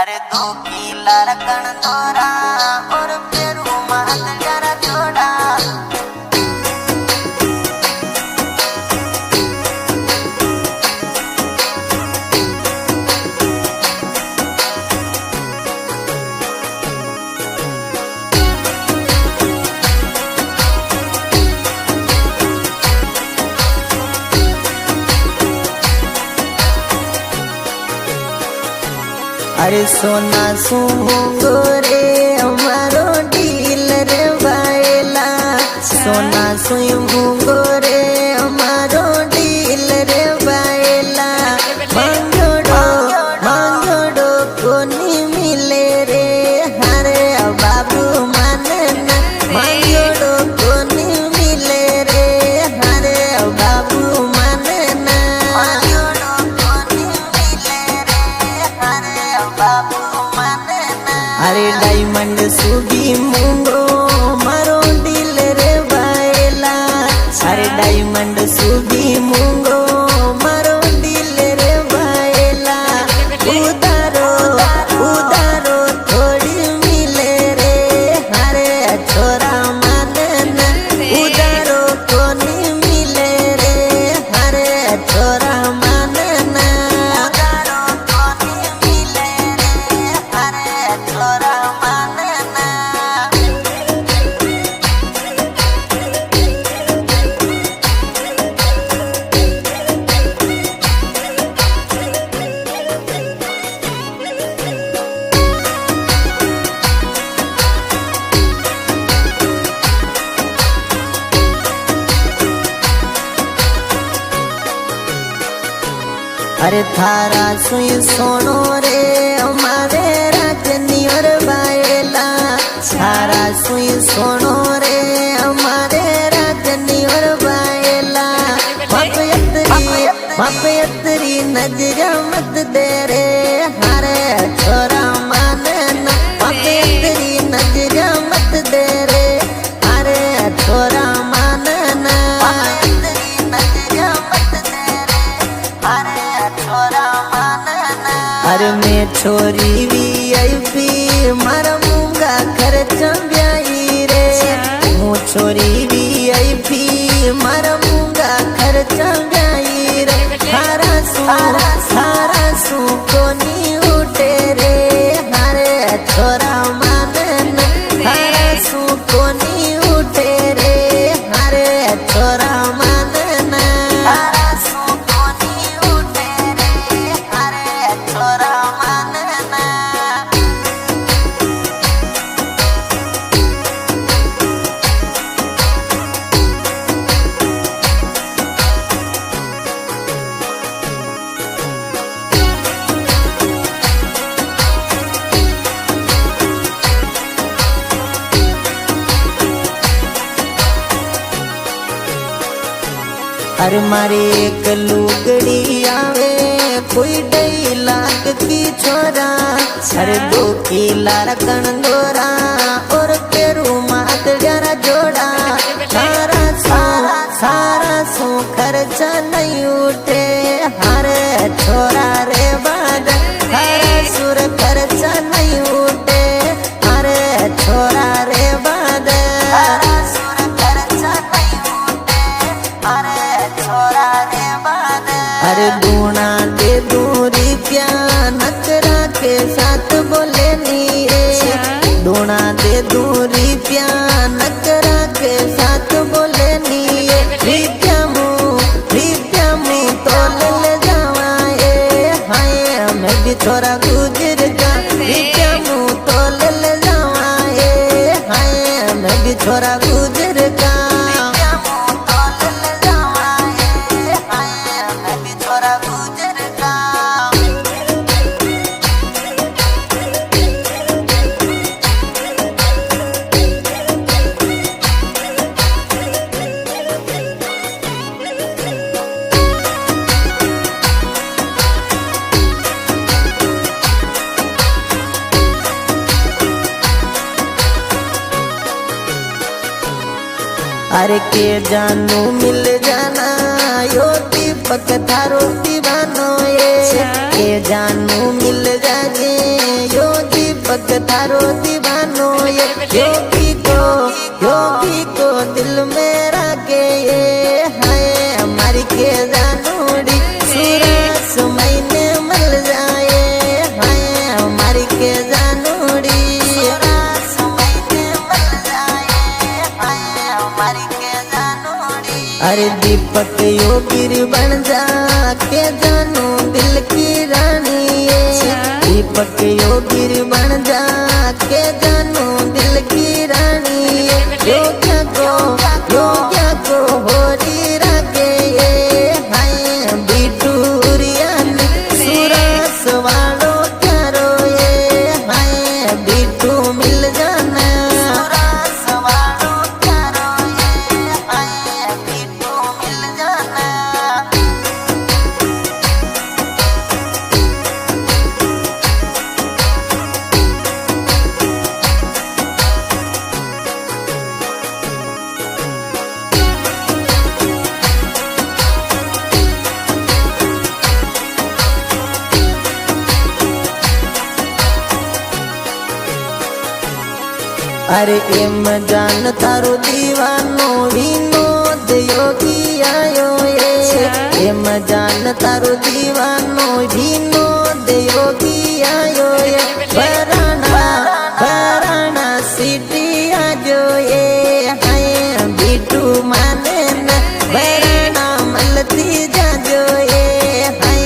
अरे दो किला रकन तोरा और पेरू मात जरा जोड़ा। अरे सोना सुमूंगो रे हमारो डील रे बायला, सोना सुमूंगो रे हमारो डील रे बायला। मांगोड़ो कोनी मिले रे हरे बाबू माने ना, मांगोड़ो कोनी मिले रे हरे बाबू माने ना, मांगोड़ो कोनी मिले रे हरे बाबू माने ना। अरे डायमंड सुबी मुंगो मारो दिल रे बायला, अरे डायमंड सुबी मुंगो मारो दिल रे बायला। उदारो उदारो थोड़ी मिले रे हरे छोरा माने ना, उदारो कोनी मिले रे हरे छोरा माने ना, उदारो कोनी मिले रे हरे छोरा माने ना। अरे थारा सुई सोनो रे हमारे राजनी और बायला, थारा सुई सोनो रे हमारे राजनी और बायला। मपयतरी नजर मत दे रे हरे छोरा माने ना, मपयतरी नजर मत दे रे हरे छोरा माने ना, मपयतरी नजर मत दे रे हरे छोरा माने ना। अरे मैं छोरी वीआईपी मारा मूंगा खर्चा ब्याई रे, मु छोरी वीआईपी मारा मूंगा खर्चा ब्याई रे। सारा सू कोनी उठे रे हरे छोरा माने ना, सारा सू कोनी उठे रे हरे छोरा माने ना, सारा सू कोनी उठे रे हरे छोरा माने ना। अरे मारे एक लुगड़ी आवे कोई डई लाख की छोरा, अरे दो किला रकन दोरा और पेरू मात जरा जोड़ा। सारा सू खर्चा नहीं उठे हरे छोरा रे बाद, हरे सुर खर्चा नहीं उठे हरे छोरा रे बाद, हरे सुर खर्चा नहीं उठे हरे छोरा रे बाद। अरे दूना दे दूरी प्या नकरा के साथ बोले नी रे, दूना दे दूरी प्या नकरा के साथ बोले नी रे। रिप्या मु तो ले जावाए हाय मैं भी थोड़ा गुजर जा, रिप्या मु तो ले जावाए हाय मैं भी थोड़ा गुजर जा। अरे के जानू मिल जाना यो दीपक थारो दीवानो ये, के जानू मिल जाए दीपक थारो दीवानो ये योगी को दिल में रखे ये है हमारी के जानूड़ी सूरज महीने मिल जाए है हमारी के जानूड़ी सूरज महीने मिल जाए है हमारी के जानूड़ी। अरे दीपक योगी बन जा के जानू दिल की रानी ये दीपक योगी बन जा के जानू दिल की रानी ये योग्य को होरी रखे ये है बिटूरियन सूरस वालो करो ये है बिटू मिल जाना सूरस वालो करो ये है बिटू मिल जाना। अरे एम जान थारो दीवानो विनोद योगी आयो ये एम जान थारो दीवानो विनोद योगी आयो ये बराना सिटी आजो ये है बिटू माने न बराना मलती जाजो ये है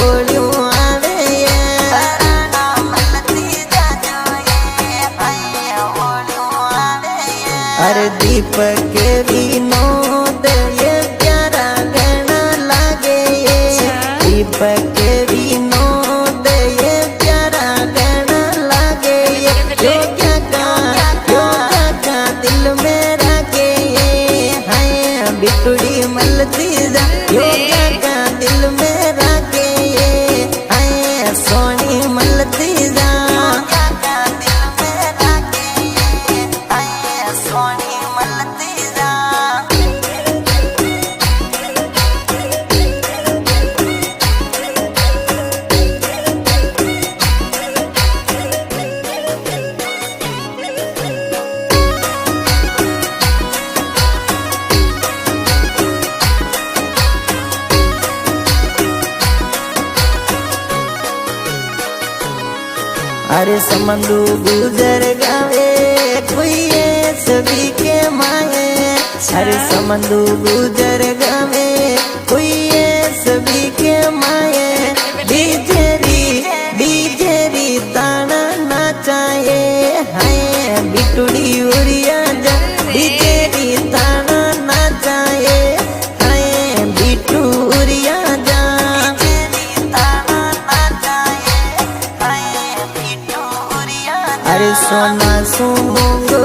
ओलियो आवे ये बराना मलती जाजो ये है ओलियो आवे ये। अरे दीपक विनोद ये प्यारा गणा लागे ये दीपक विनोद ये प्यारा गणा लागे ये योग्य का दिल में रखे ये है बिटुड़ी मलती जा योग्य का दिल में रखे ये है सोनी मलती जा योग्य का दिल में रखे ये है सोनी मलती जा। अरे समंदू गुजर गावे कोई ये सभी के माए अरे समंदू गुजर गावे कोई ये सभी के माए बीजेरी ताना नाचाए है बिटुड़ी उड़िया जा बीजेरी ताना नाचाए है बिटू उड़िया जा अरे सोना सुमंगो